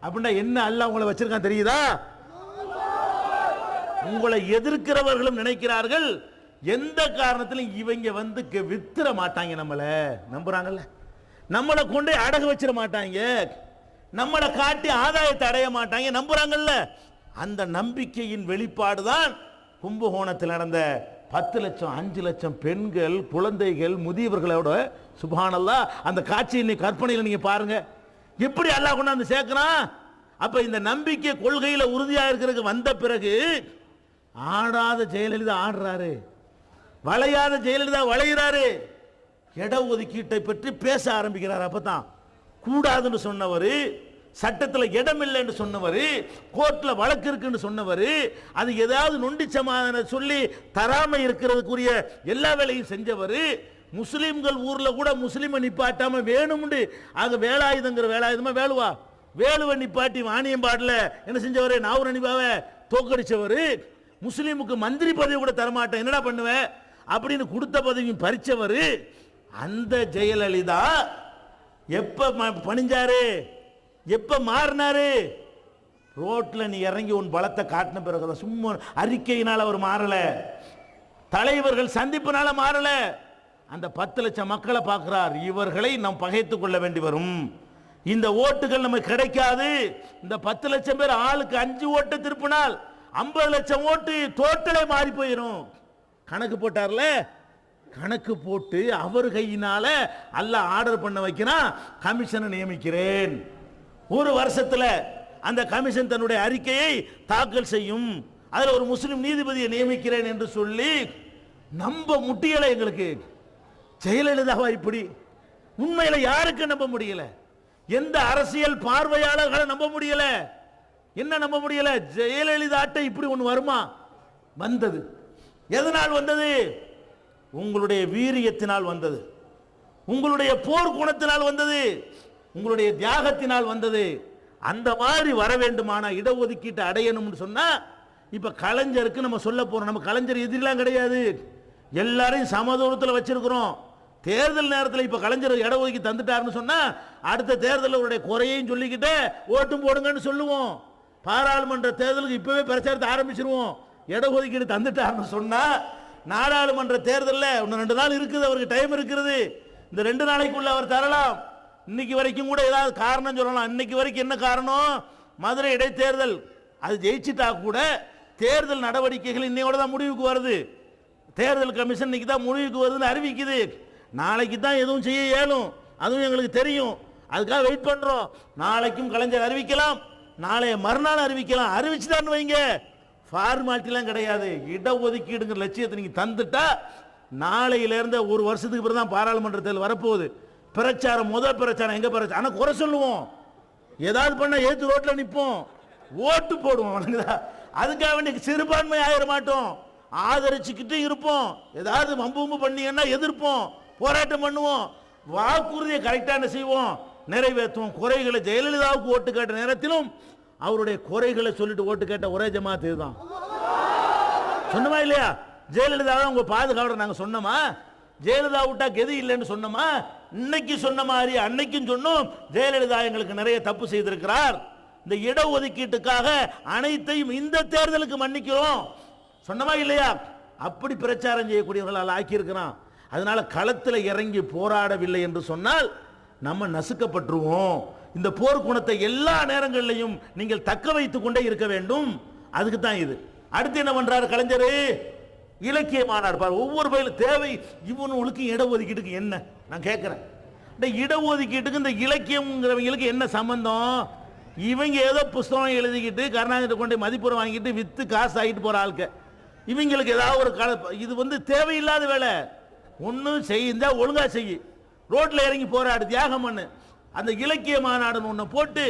Speaker 1: அப்படின்னா என்ன? அல்லாஹ் உங்களை வச்சிருக்கான் தெரியுதா? உங்களை எதிர்க்கிறவர்களும் நினைக்கிறார்கள் எந்த காரணத்திலும் இவங்க வித்துற மாட்டாங்க, நம்மள நம்புறாங்கல்ல, நம்மளை கொண்டு அடகு வச்சிட மாட்டாங்க, நம்மளை காட்டி ஆதாயத்தை அடைய மாட்டாங்க, நம்புறாங்கல்ல. அந்த நம்பிக்கையின் வெளிப்பாடு தான் கும்பகோணத்தில் நடந்த 10 லட்சம் 5 லட்சம் பெண்கள், குழந்தைகள், முதியவர்களோட சுப்ஹானல்லாஹ் அந்த காட்சியை நீ கற்பனையில் நீங்க பாருங்க. எப்படி அல்லாஹ் கொண்டாந்து சேர்க்கிறான். அப்ப இந்த நம்பிக்கை கொள்கையில உறுதியா இருக்கிறதுக்கு வந்த பிறகு ஆடாத ஜெயலலிதா ஆடுறாரு, வளையாத ஜெயலலிதா வளைகிறாரு. இட ஒதுக்கீட்டை பற்றி பேச ஆரம்பிக்கிறார். அப்பதான் கூடாதுன்னு சொன்னவர், சட்டத்தில் இடம் இல்லைன்னு சொன்னவர், கோர்ட்டில் வழக்கு இருக்குன்னு சொன்னவர், அது ஏதாவது நொண்டி சமாதான சொல்லி தராம இருக்கிறதுக்குரிய எல்லா வேலையும் செஞ்சவர், முஸ்லீம்கள் ஊர்ல கூட முஸ்லீமை நிப்பாட்டாம வேணும்னு அங்க வேலாயுதங்கிற வேலாயுதமா வேலுவை நிப்பாட்டி வாணியம்பாடில் என்ன செஞ்சவர்? நாவூர் அனிபாவை தோக்கடிச்சவர், முஸ்லீமுக்கு மந்திரி பதவி கூட தரமாட்டேன், என்னடா பண்ணுவேன் அப்படின்னு கொடுத்த பதவியும் பறிச்சவர். அந்த ஜெயலலிதா எப்ப பணிஞ்சாரு, எப்ப மாறினாரு? ரோட்ல நீ இறங்கி உன் பலத்தை காட்டின பிறகுதான். சும்மா அறிக்கையினால் அவர் மாறல, தலைவர்கள் சந்திப்புனால மாறல. அந்த 10 லட்சம் மக்களை பார்க்கிறார். இவர்களை நாம் பகைத்துக் கொள்ள வேண்டி வரும், இந்த ஓட்டுகள் நமக்கு கிடைக்காது. இந்த 10 லட்சம் பேர் ஆளுக்கு 5 ஓட்டு திருப்பினால் 50 லட்சம் ஓட்டு டோட்டலே மாறி போயிடும். கணக்கு போட்டார்ல, கணக்கு போட்டு அவர் கையினால அல்லாஹ் ஆர்டர் பண்ண வைக்கிறான், கமிஷனை நியமிக்கிறேன். ஒரு வருஷத்துல அந்த கமிஷன் தன்னுடைய அறிக்கையை தாக்கல் செய்யும், அதுல ஒரு முஸ்லிம் நீதிபதியை நியமிக்கிறேன் என்று சொல்லி நம்ப முடியல. எங்களுக்கு ஜெயலலிதாவா இப்படி? உண்மையில யாருக்கு நம்ப முடியல? எந்த அரசியல் பார்வையாளர்களை நம்ப முடியல. என்ன நம்ப முடியல? ஜெயலலிதாட்ட இப்படி ஒன்று வருமா? வந்தது. எதனால் வந்தது? உங்களுடைய வீரியத்தினால் வந்தது, உங்களுடைய போர் குணத்தினால் வந்தது, உங்களுடைய தியாகத்தினால் வந்தது. அந்த மாதிரி வர வேண்டுமானா இடஒதுக்கீட்டை அடையணும்னு சொன்னா, இப்ப கலைஞருக்கு நம்ம சொல்ல போறோம். நம்ம கலைஞர் எதிரெல்லாம் கிடையாது, எல்லாரையும் சமதூரத்தில் வச்சிருக்கிறோம். தேர்தல் நேரத்தில் இப்ப கலைஞர் இடஒதுக்கீடு தந்துட்டாருன்னு சொன்னா, அடுத்த தேர்தலில் அவருடைய குறையையும் சொல்லிக்கிட்டு ஓட்டும் போடுங்கன்னு சொல்லுவோம். பாராளுமன்ற தேர்தலுக்கு இப்பவே பிரச்சாரத்தை ஆரம்பிச்சிருவோம். இடஒதுக்கீடு தந்துட்டாருன்னு சொன்னா, நாடாளுமன்ற தேர்தலில் இன்னும் 2 நாள் இருக்குது, அவருக்கு டைம் இருக்கிறது. இந்த 2 நாளைக்குள்ள அவர் தரலாம். இன்னைக்கு வரைக்கும் கூட ஏதாவது காரணம் சொல்லலாம். இன்னைக்கு வரைக்கும் என்ன காரணம்? மதுரை இடைத்தேர்தல், அது ஜெயிச்சிட்டா கூட தேர்தல் நடவடிக்கைகள் இன்னையோட தான் முடிவுக்கு வருது. தேர்தல் கமிஷன் இன்னைக்கு தான் முடிவுக்கு வருதுன்னு அறிவிக்குது. நாளைக்கு தான் எதுவும் செய்ய இயலும், அதுவும் எங்களுக்கு தெரியும். அதுக்காக வெயிட் பண்றோம். நாளைக்கும் கலைஞர் அறிவிக்கலாம், நாளைய மறுநாள் அறிவிக்கலாம். அறிவிச்சுதான் வைங்க, ஃபார்மாலிட்டிலாம் கிடையாது. இடஒதுக்கீடுங்கிற லட்சியத்தை நீங்க தந்துட்டா நாளையிலேருந்து ஒரு வருஷத்துக்கு பிறகு தான் பாராளுமன்ற தேர்தல் வரப்போகுது. பிரச்சாரம், முதல் பிரச்சாரம் எங்க பிரச்சாரம்? ஆனால் குறை சொல்லுவோம், ஏதாவது பண்ண ஏத்து ரோட்ல நிற்போம், ஓட்டு போடுவோம். அதுக்காக வேண்டிய சிறுபான்மை ஆயிட மாட்டோம், ஆதரிச்சுக்கிட்டு இருப்போம். ஏதாவது வம்பு பண்ணீங்கன்னா எதிர்ப்போம், போராட்டம் பண்ணுவோம். வாக்குறுதியை கரெக்டான செய்வோம், நிறைவேற்றுவோம். குறைகளை ஜெயலலிதாவுக்கு ஓட்டு கேட்ட நேரத்திலும் அவருடைய குறைகளை சொல்லிட்டு ஓட்டு கேட்ட ஒரே ஜமாத் இதுதான். சொன்னமா இல்லையா? ஜெயலலிதா உங்க பாதுகாவலர் நாங்க சொன்னோமா? ஜெயலலிதா விட்டா கெதி இல்லைன்னு சொன்னோமா? இன்னைக்கு சொன்ன மாதிரி அன்னைக்கும் சொன்னோம், ஜெயலலிதா எங்களுக்கு நிறைய தப்பு செய்திருக்கிறார், இந்த இடஒதுக்கீட்டுக்காக அனைத்தையும் இந்த தேர்தலுக்கு மன்னிக்கிறோம் சொன்னமா இல்லையா? அப்படி பிரச்சாரம் செய்யக்கூடியவர்களால் ஆக்கியிருக்கிறான். அதனால களத்தில் இறங்கி போராடவில்லை என்று சொன்னால் நம்ம நசுக்கப்பட்டுருவோம். இந்த போர்க்குணத்தை எல்லா நேரங்களிலையும் நீங்கள் தக்க வைத்துக் கொண்டே இருக்க வேண்டும். அதுக்கு தான் இது. அடுத்து என்ன பண்றாரு கலைஞர்? இலக்கிய மாநாடு பாரு. ஒவ்வொரு பயிலும் தேவை. இவனுக்கு இடஒதுக்கீட்டுக்கு என்ன நான் கேட்கிறேன்? இந்த இடஒதுக்கீட்டுக்கு இந்த இலக்கியம்ங்கிறவங்களுக்கு என்ன சம்பந்தம்? இவங்க ஏதோ புஸ்தகம் எழுதிக்கிட்டு கருணாநிதி கொண்டு மதிப்புரை வாங்கிட்டு வித்து காசு ஆகிட்டு போற ஆளுக்கு இவங்களுக்கு ஏதாவது ஒரு இது தேவையில்லாத வேலை. ஒன்றும் செய்யா ஒழுங்கா செய்ய, ரோட்ல இறங்கி போராடு, தியாகம் பண்ணு. அந்த இலக்கிய மாநாடுன்னு ஒன்று போட்டு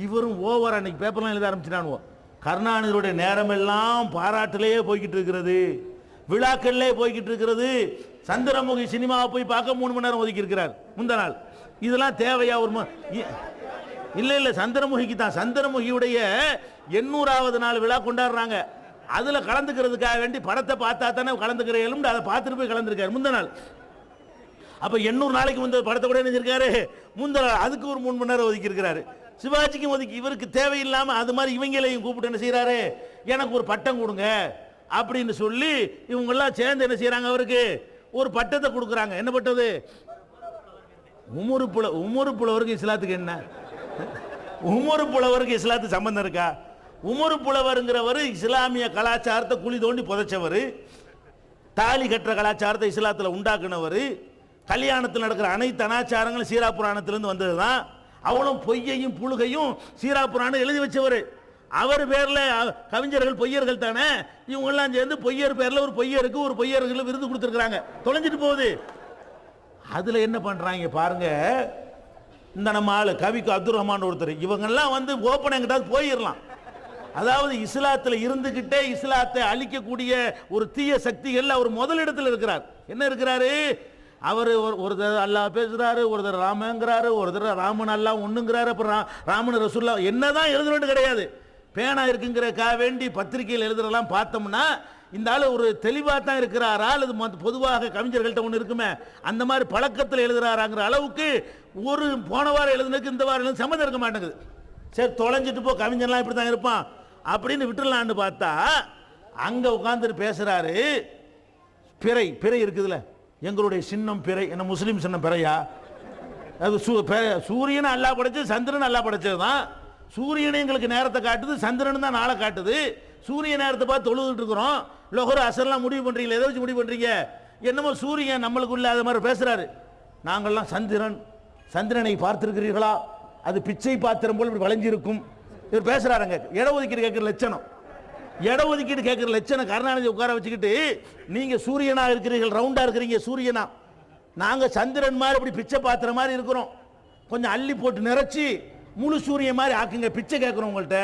Speaker 1: இவரும் ஓவர் அன்னைக்கு பேப்பர்லாம் எழுத ஆரம்பிச்சிட்டானுவோ. கருணாநிதியுடைய நேரமெல்லாம் பாராட்டிலேயே போய்கிட்டு இருக்கிறது, விழாக்கள்லே போய்கிட்டு இருக்கிறது. சந்திரமுகி சினிமாவை போய் பார்க்க 3 மணி நேரம் ஒதுக்கி இருக்கிறார் முந்த நாள். இதெல்லாம் தேவையா? ஒரு இல்ல சந்திரமுகிக்கு தான். சந்திரமுகியுடைய 800வது நாள் விழா கொண்டாடுறாங்க. அதுல கலந்துக்கிறதுக்காக வேண்டி படத்தை பார்த்தா தானே கலந்துக்கிற எலும்பு, அதை பார்த்துட்டு போய் கலந்துருக்காரு முந்த நாள். அப்ப 800 நாளைக்கு முந்த படத்தை கூட நினைச்சிருக்காரு முந்த நாள். அதுக்கு ஒரு 3 மணி நேரம் ஒதுக்கி இருக்கிறாரு. சிவாஜிக்கும் ஒதுக்கி. இவருக்கு தேவையில்லாம அது மாதிரி இவங்களையும் கூப்பிட்டு என்ன செய்யறாரு, எனக்கு ஒரு பட்டம் கொடுங்க அப்படின்னு சொல்லி இவங்கெல்லாம் சேர்ந்து என்ன செய்யறாங்க, அவருக்கு ஒரு பட்டத்தை கொடுக்குறாங்க. என்ன பட்டது? உமரு புலவருக்கு இஸ்லாத்துக்கு என்ன? உமரு புலவருக்கு இஸ்லாத்துக்கு சம்பந்தம் இருக்கா? உமரு புலவருங்கிறவர் இஸ்லாமிய கலாச்சாரத்தை குழி தோண்டி புதைச்சவர், தாலி கட்டுற கலாச்சாரத்தை இஸ்லாத்தில் உண்டாக்குனவர், கல்யாணத்தில் நடக்கிற அனைத்து அனாச்சாரங்களும் சீரா புராணத்திலிருந்து வந்தது தான். அவளும் பொய்யையும் புழுகையும் சீரா புராணம் எழுதி வச்சவர். அவர் பேர்ல கவிஞர்கள் பொய்யர்கள் தானே. இவங்கெல்லாம் சேர்ந்து பொய்யர் பேர்ல ஒரு பொய்யருக்கு ஒரு பொய்யர்கள் விருது கொடுத்துருக்காங்க. தொலைஞ்சிட்டு போகுது. அதுல என்ன பண்றாங்க பாருங்க. இந்த நம்ம ஆளு கவிக்கு அப்துல் ரஹ்மான் ஒருத்தர், இவங்கெல்லாம் ஓப்பன் எங்கிட்டாவது போயிடலாம். அதாவது இஸ்லாத்தில் இருந்துகிட்டே இஸ்லாத்தை அழிக்கக்கூடிய ஒரு தீய சக்திகள் அவர் முதலிடத்தில் இருக்கிறார். என்ன இருக்கிறாரு? அவர் ஒருத்தர் அல்லாஹ் பேசுறாரு, ஒருத்தர் ராமங்கிறாரு, ஒருத்தர் ராமன் அல்லாஹ் ஒண்ணுங்கிறாரு, அப்புறம் ராமன் ரசூல்லா. என்னதான் எழுதுறது கிடையாது. பேனா இருக்குங்கிறக்காக வேண்டி பத்திரிகையில் எழுதுறதெல்லாம் பார்த்தோம்னா இந்த ஆள் ஒரு தெளிவாக தான் இருக்கிறாரா, அல்லது பொதுவாக கவிஞர்கள்ட்ட ஒன்று இருக்குமே அந்த மாதிரி பழக்கத்தில் எழுதுறாராங்கிற அளவுக்கு ஒரு போன வாரம் எழுதுனதுக்கு இந்த வாரம் சம்மந்தம் இருக்க மாட்டேங்குது. சரி தொலைஞ்சிட்டு போ, கவிஞர்லாம் இப்படி தான் இருப்பான் அப்படின்னு விட்டுலான்னு பார்த்தா அங்கே உட்காந்துட்டு பேசுறாரு. பிறை பிறை இருக்குதுல்ல, எங்களுடைய சின்னம் பிறை. என்ன முஸ்லீம் சின்னம் பிறையா? அது சூரியனை அல்லா படைச்சது, சந்திரன் அல்லா படைச்சது தான். சூரியனை எங்களுக்கு நேரத்தை காட்டுது, சந்திரன் தான் நாளை காட்டுது. சூரிய நேரத்தை பார்த்து தொழுதுட்டு இருக்கிறோம். லொஹர் அசர்லாம் முடிவு பண்றீங்களா? எதை வச்சு முடிவு பண்றீங்க? என்னமோ சூரியன் நம்மளுக்கு இல்லாத மாதிரி பேசுறாரு. நாங்கள்லாம் சந்திரனை பார்த்திருக்கிறீர்களா? அது பிச்சை பாத்திரம் போல் இப்படி வளைஞ்சிருக்கும். இவர் பேசுறாருங்க. இடஒதுக்கீடு கேட்கிற லட்சணம், இடஒதுக்கீடு கேட்கிற லட்சணம். கருணாநிதி உட்கார வச்சுக்கிட்டு நீங்க சூரியனா இருக்கிறீர்கள், ரவுண்டா இருக்கிறீங்க சூரியனா, நாங்க சந்திரன் மாதிரி இப்படி பிச்சை பாத்திர மாதிரி இருக்கிறோம், கொஞ்சம் அள்ளி போட்டு நிறைச்சி முழு சூரியன் மாதிரி ஆக்குங்க, பிச்சை கேட்கிறோம் உங்கள்கிட்ட.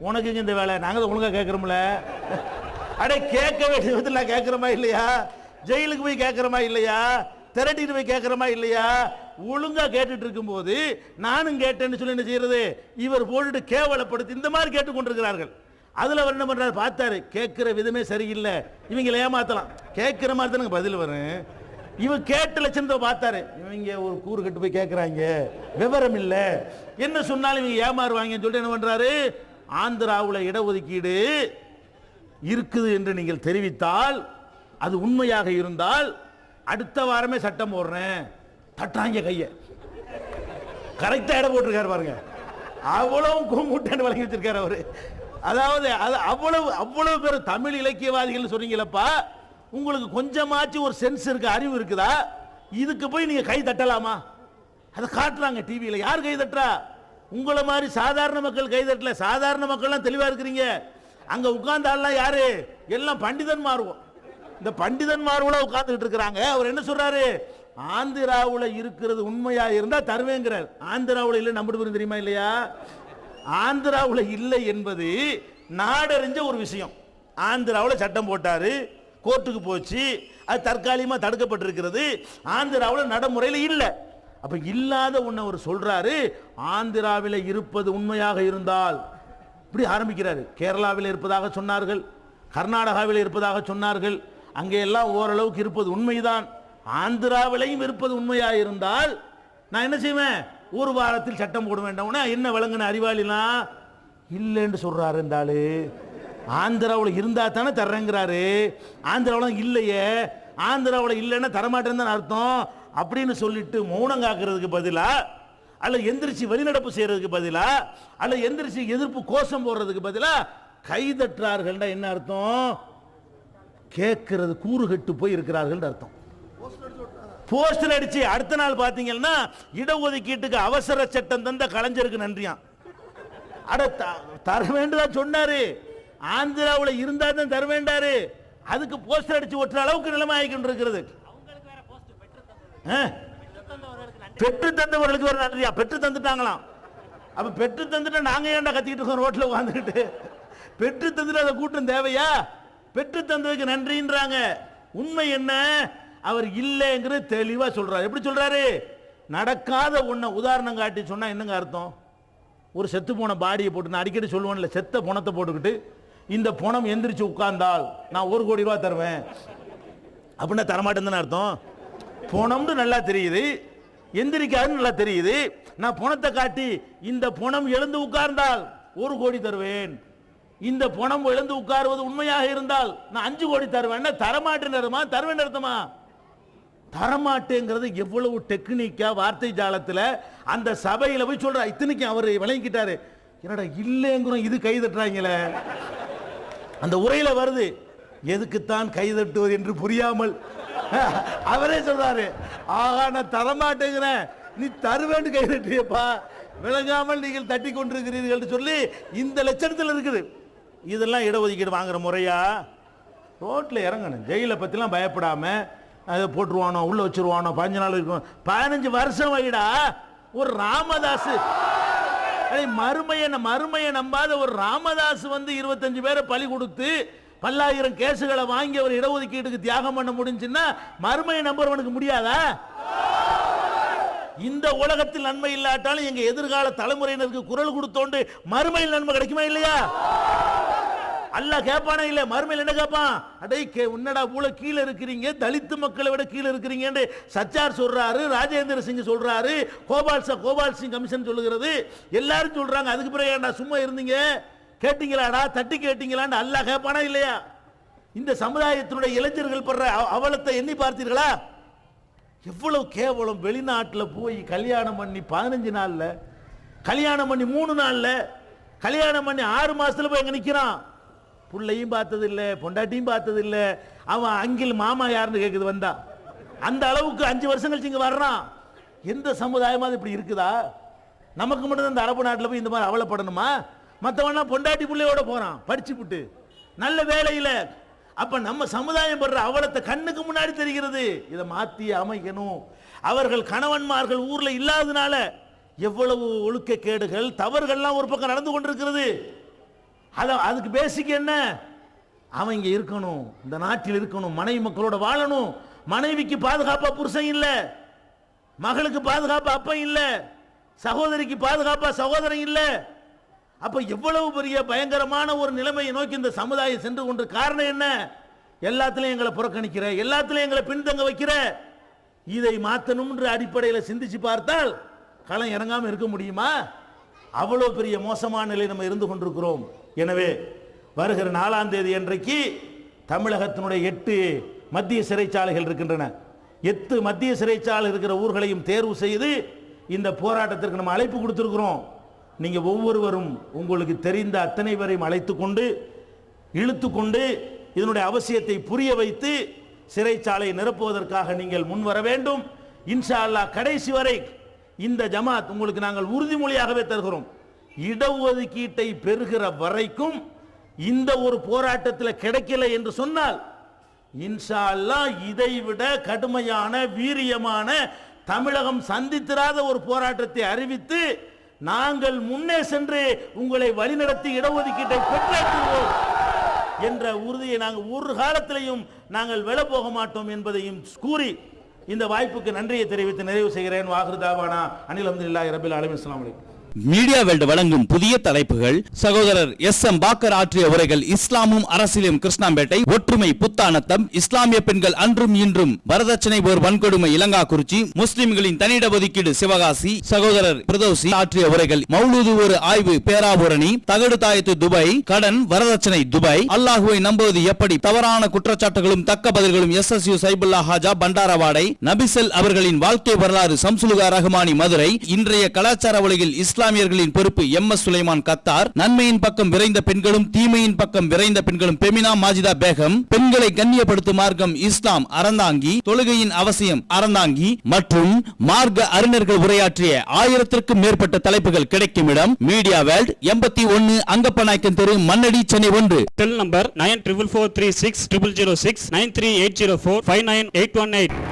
Speaker 1: உனக்கு இந்த வேலை நாங்கள் ஒழுங்கா கேட்கிறோம்ல. அடே கேட்க வேண்டியது கேட்கிறோமா இல்லையா? ஜெயிலுக்கு போய் கேட்கிறோமா இல்லையா? திரட்டிட்டு போய் கேட்கிறோமா இல்லையா? ஒழுங்கா கேட்டுட்டு இருக்கும் போது நானும் கேட்டேன்னு சொல்லி என்ன செய்யறது? இவர் போட்டுட்டு கேவலப்படுத்தி இந்த மாதிரி கேட்டுக்கொண்டிருக்கிறார்கள். அதுல அவர் என்ன பண்றாரு பார்த்தாரு, கேட்கிற விதமே சரியில்லை, இவங்களை ஏமாத்தலாம், கேட்கிற மாதிரி தானே பதில் வரும். இவன் கேட்ட லட்சணத்தை பார்த்தாரு, இவங்க ஒரு கூறு கட்டு போய் கேட்கிறாங்க, விவரம் இல்லை, என்ன சொன்னாலும் இவங்க ஏமாறுவாங்கன்னு சொல்லிட்டு என்ன பண்றாரு, ஆந்திராவில் இடஒதுக்கீடு இருக்குது என்று நீங்கள் தெரிவித்தால், அது உண்மையாக இருந்தால் அடுத்த வாரமே சட்டம் போடுறேன். தட்டாங்க கைய கரெக்டா இடம் போட்டிருக்காரு பாருங்க. அவ்வளவு கும்பிட்டு வழங்கி வச்சிருக்காரு அவரு. அதாவது அவ்வளவு பேர் தமிழ் இலக்கியவாதிகள் சொன்னீங்களப்பா, உங்களுக்கு கொஞ்சமாச்சும் ஒரு சென்ஸ் இருக்கு, அறிவு இருக்குதா? இதுக்கு போய் நீங்க கை தட்டலாமா? அதை காட்டுறாங்க டிவியில். யார் கைதட்டா? உங்களை மாதிரி சாதாரண மக்கள் கைதட்டல. சாதாரண மக்கள்லாம் தெளிவா இருக்கிறீங்க. அங்க உட்கார்ந்தாலாம் யாரு? எல்லாம் பண்டிதன்மார்கள். இந்த பண்டிதன்மார்கள உட்கார்ந்துட்டு இருக்கிறாங்க. அவர் என்ன சொல்றாரு? ஆந்திராவுல இருக்கிறது உண்மையா இருந்தா தருவேங்கிறார். ஆந்திராவுல இல்லை நம்பிட்டு தெரியுமா இல்லையா? ஆந்திராவுல இல்லை என்பது நாடறிஞ்ச ஒரு விஷயம். ஆந்திராவுல சட்டம் போட்டாரு, கோர்ட்டுக்கு போச்சு, அது தற்காலிகமா தடுக்கப்பட்டிருக்கிறது. ஆந்திராவுல நடைமுறையில் இல்லை. அப்ப இல்லாத ஒண்ணு அவர் சொல்றாரு. ஆந்திராவில் இருப்பது உண்மையாக இருந்தால், இப்படி ஆரம்பிக்கிறாரு. கேரளாவில் இருப்பதாக சொன்னார்கள், கர்நாடகாவில் இருப்பதாக சொன்னார்கள். அங்கே எல்லாம் ஓரளவுக்கு இருப்பது உண்மைதான். ஆந்திராவிலையும் இருப்பது உண்மையாக இருந்தால் நான் என்ன செய்வேன்? ஒரு வாரத்தில் சட்டம் போட வேண்டாம். என்ன விளங்குன அறிவாளினா இல்லைன்னு சொல்றாரு. இருந்தாலு ஆந்திராவில் இருந்தா தானே தர்றேங்கிறாரு. ஆந்திராவில் இல்லையே, ஆந்திராவில் இல்லைன்னா தரமாட்டேன்னு தான் அர்த்தம். அப்படின்னு சொல்லிட்டு மௌனம் காக்கிறதுக்கு பதிலா, அல்ல எந்திரிச்சு வெளிநடப்பு செய்யறதுக்கு பதிலா, அல்ல எந்திரிச்சு எதிர்ப்பு கோஷம் போடுறதுக்கு பதிலா கைதற்றார்கள். என்ன அர்த்தம்? கேட்கிறது கூறு கட்டு போய் இருக்கிறார்கள் அர்த்தம். போஸ்டர் அடிச்சு அடுத்த நாள் பாத்தீங்கன்னா இடஒதுக்கீட்டுக்கு அவசர சட்டம் தந்த கலைஞருக்கு நன்றியா. அட தர வேண்டுதான் சொன்னாரு. ஆந்திராவில் இருந்தா தான் தர வேண்டாரு. அதுக்கு போஸ்டர் அடிச்சு ஒற்ற அளவுக்கு நிலைமை ஆகிக்கிட்டு இருக்கிறது. பெற்று தந்தவர்களுக்கு ஒரு நன்றியா? பெற்று தந்துட்டாங்களாம். அப்ப பெற்று தந்துட்டு நாங்க ஏன்டா கத்திக்கிட்டு இருக்கோம் ரோட்ல உட்காந்துக்கிட்டு? பெற்று தந்துட்டு அதை கூட்டம் தேவையா? பெற்று தந்ததுக்கு நன்றின்றாங்க. உண்மை என்ன? அவர் இல்லைங்கிறது தெளிவா சொல்றாரு. எப்படி சொல்றாரு? நடக்காத ஒன்றை உதாரணம் காட்டி சொன்னா என்னங்க அர்த்தம்? ஒரு செத்து போன பாடியை போட்டு, நான் அடிக்கடி சொல்லுவேன்ல, செத்த பணத்தை போட்டுக்கிட்டு இந்த பணம் எந்திரிச்சு உட்கார்ந்தால் நான் 1 கோடி ரூபாய் தருவேன் அப்படின்னா தரமாட்டேன்னு அர்த்தம். பணம்னு நல்லா தெரியுது, எந்திரிக்காதுன்னு நல்லா தெரியுது. நான் பணத்தை காட்டி இந்த பணம் எழுந்து உட்கார்ந்தால் 1 கோடி தருவேன், இந்த பணம் எழுந்து உட்காருவது உண்மையாக இருந்தால் நான் 5 கோடி தருவேன். தரமாட்டேன்னு தருவேன் அர்த்தமா? தரமாட்டேங்கிறது எவ்வளவு டெக்னிக்கா வார்த்தை ஜாலத்தில் அந்த சபையில் போய் சொல்ற. இத்தனைக்கு அவர் விளங்கிட்டாரு. என்னடா இல்லைங்கிறோம், இது கை தட்டுறாங்களே. அந்த உரையில வருது, எதுக்குத்தான் கை தட்டுவது என்று புரியாமல் அவரே சொல்றாரு, ஆகா நான் தரமாட்டேங்கிறேன், நீ தருவேன்னு கை தட்டியப்பா, விளங்காமல் நீங்கள் தட்டி கொண்டிருக்கிறீர்கள் சொல்லி இந்த லட்சணத்தில் இருக்குது. இதெல்லாம் இடஒதுக்கீடு வாங்குற முறையா? ரோட்டில் இறங்கணும். ஜெயிலை பற்றிலாம் பயப்படாம அதை போட்டுருவானோ, உள்ள வச்சிருவானோ, 15 நாள் இருக்கும். 15 வருஷம் வைடா. ஒரு ராமதாஸ் மறுமையை நம்பாத ஒரு ராமதாஸ் 25 பேரை பலி கொடுத்து பல்லாயிரம் கேசுகளை வாங்கி அவர் இடஒதுக்கீட்டுக்கு தியாகம் பண்ண முடிஞ்சுன்னா மறுமையை நம்புறவனுக்கு முடியாதா? இந்த உலகத்தில் நன்மை இல்லாட்டாலும் எங்க எதிர்கால தலைமுறையினருக்கு குரல் கொடுத்தோண்டு மறுமையில் நன்மை கிடைக்குமா இல்லையா? அல்லாஹ் கேட்பானே இல்ல, மறுமையில் என்ன கேட்பான்? அடே உன்னடா பூல கீழே இருக்கிறீங்க, தலித்து மக்களை விட கீழே இருக்கிறீங்க சச்சார் சொல்றாரு, ராஜேந்திர சிங் சொல்றாரு, கோபால் சிங் கமிஷன் சொல்லுகிறது, எல்லாரும் சொல்றாங்க. அதுக்கு பிறகு ஏன்டா சும்மா இருந்தீங்க? கேட்டீங்களாடா? தட்டி கேட்டீங்களான்னு அல்லாஹ் கேட்பானா இல்லையா? இந்த சமுதாயத்தினுடைய இளைஞர்கள் படுற அவலத்தை எண்ணி பார்த்தீர்களா? எவ்வளவு கேவலம். வெளிநாட்டில் போய் கல்யாணம் பண்ணி 15 நாள்ல, கல்யாணம் பண்ணி 3 நாள்ல, கல்யாணம் பண்ணி 6 மாசத்துல போய் எங்க நிக்கிறான். புள்ளையும் பார்த்தது இல்லை, பொண்டாட்டியும் பார்த்தது இல்லை. அவன் அங்கில் மாமா யாருன்னு கேட்குது வந்தா. அந்த அளவுக்கு 5 வருஷம் கழிச்சு இங்க வர்றான். எந்த சமுதாயமாவது இப்படி இருக்குதா? நமக்கு மட்டும் இந்த அரபு நாட்டில் போய் இந்த மாதிரி அவலப்படணுமா? மற்றவனா பொண்டாட்டி பிள்ளையோட போறான் படிச்சு விட்டு நல்ல வேலையில. அப்ப நம்ம சமுதாயம் படுற அவலத்தை கண்ணுக்கு முன்னாடி தெரிகிறது. இதை மாத்தி அமைக்கணும். அவர்கள் கணவன்மார்கள் ஊர்ல இல்லாதனால எவ்வளவு ஒழுக்கக்கேடுகள், தவறுகள்லாம் ஒரு பக்கம் நடந்து கொண்டிருக்கிறது. அதுக்கு பேசிக் என்ன? அவன் இங்க இருக்கணும், இந்த நாட்டில் இருக்கணும், மனைவி மக்களோட வாழணும். மனைவிக்கு பாதுகாப்பா புருஷன் இல்ல, மகளுக்கு பாதுகாப்பா அப்பன் இல்ல, சகோதரிக்கு பாதுகாப்பா சகோதரன் இல்ல. அப்ப எவ்வளவு பெரிய பயங்கரமான ஒரு நிலைமையை நோக்கி இந்த சமுதாயம் சென்று கொண்டு. காரணம் என்ன? எல்லாத்திலையும் எங்களை புறக்கணிக்கிற, எல்லாத்திலையும் எங்களை பின்தங்க வைக்கிற. இதை மாற்றணும்ன்ற அடிப்படையில் சிந்திச்சு பார்த்தால் களம் இறங்காம இருக்க முடியுமா? அவ்வளவு பெரிய மோசமான நிலை நம்ம இருந்து கொண்டிருக்கிறோம். எனவே வருகிற 4ஆம் தேதி அன்றைக்கு தமிழகத்தினுடைய 8 மத்திய சிறைச்சாலைகள் இருக்கின்றன. 8 மத்திய சிறைச்சாலை இருக்கிற ஊர்களையும் தேர்வு செய்து இந்த போராட்டத்திற்கு நம்ம அழைப்பு கொடுத்திருக்கிறோம். நீங்க ஒவ்வொருவரும் உங்களுக்கு தெரிந்த அத்தனை பேரையும் அழைத்து கொண்டு இழுத்து கொண்டு இதனுடைய அவசியத்தை புரிய வைத்து சிறைச்சாலை நிரப்புவதற்காக நீங்கள் முன் வர வேண்டும். இன்ஷா அல்லாஹ் கடைசி வரை இந்த ஜமாத் உங்களுக்கு நாங்கள் உறுதிமொழியாகவே தருகிறோம், இடஒதுக்கீட்டை பெறுகிற வரைக்கும் இந்த ஒரு போராட்டத்தில் கிடைக்கல என்று சொன்னால் இன்ஷா அல்லாஹ் இதைவிட கடுமையான வீரியமான தமிழகம் சந்தித்திராத ஒரு போராட்டத்தை அறிவித்து நாங்கள் முன்னே சென்று உங்களை வழிநடத்தி இடஒதுக்கீட்டை பெற்றேற்றுவோம் என்ற உறுதியை நாங்கள் ஒரு காலத்திலையும் நாங்கள் வில போக மாட்டோம் என்பதையும் கூறி இந்த வாய்ப்புக்கு நன்றியை தெரிவித்து நிறைவு செய்கிறேன். வாஹிரு தாவானா அனில் அல்ஹம்துலில்லாஹி ரப்பில் ஆலமீன். அஸ்ஸலாமு அலைக்கும்.
Speaker 2: மீடியா வேல்ட் வழங்கும் புதிய தலைப்புகள். சகோதரர் எஸ்.எம். பாக்கர் ஆற்றிய உரைகள். இஸ்லாமும் அரசியலும் கிருஷ்ணாம்பேட்டை. ஒற்றுமை புத்தானத்தம். இஸ்லாமிய பெண்கள் அன்றும் இன்றும். வரதட்சணை போர் வன்கொடுமை இலங்காக்குறிச்சி. முஸ்லிம்களின் தனியிட ஒதுக்கீடு சிவகாசி. சகோதரர் பிரதோசி ஆற்றிய உரைகள். மௌலூது ஒரு ஆய்வு பேராவூரணி. தகடு தாயத்து துபாய். கடன் வரதட்சணை துபாய். அல்லாஹுவை நம்புவது எப்படி, தவறான குற்றச்சாட்டுகளும் தக்க பதில்களும். SSU சைபுல்லா ஹாஜா பண்டாரவாடை. நபிசல் அவர்களின் வாழ்க்கை வரலாறு. சம்சுலுகா ரஹ்மானி மதுரை. இன்றைய கலாச்சார உலகில் இஸ்லாமியர்களின் பொறுப்பு. MS Sulaiman Qatar. நன்மையின் பக்கம் விரைந்த பெண்களும் தீமையின் பக்கம் விரைந்த பெண்களும். பெமினா மாஜிதா பேகம். பெண்களை கண்ணியப்படுத்தும் மார்க்கம் இஸ்லாம் அறந்தாங்கி. தொழுகையின் அவசியம் அறந்தாங்கி மற்றும் மார்க்க அறிஞர்கள் உரையாற்றிய 1000க்கும் மேற்பட்ட தலைப்புகள் கிடைக்கும் இடம் மீடியா வேல்ட், 81 அங்கப்பநாயக்கன் தெரு, மண்ணடி, சென்னை 1.
Speaker 3: Cell number 94436006 93804 59818.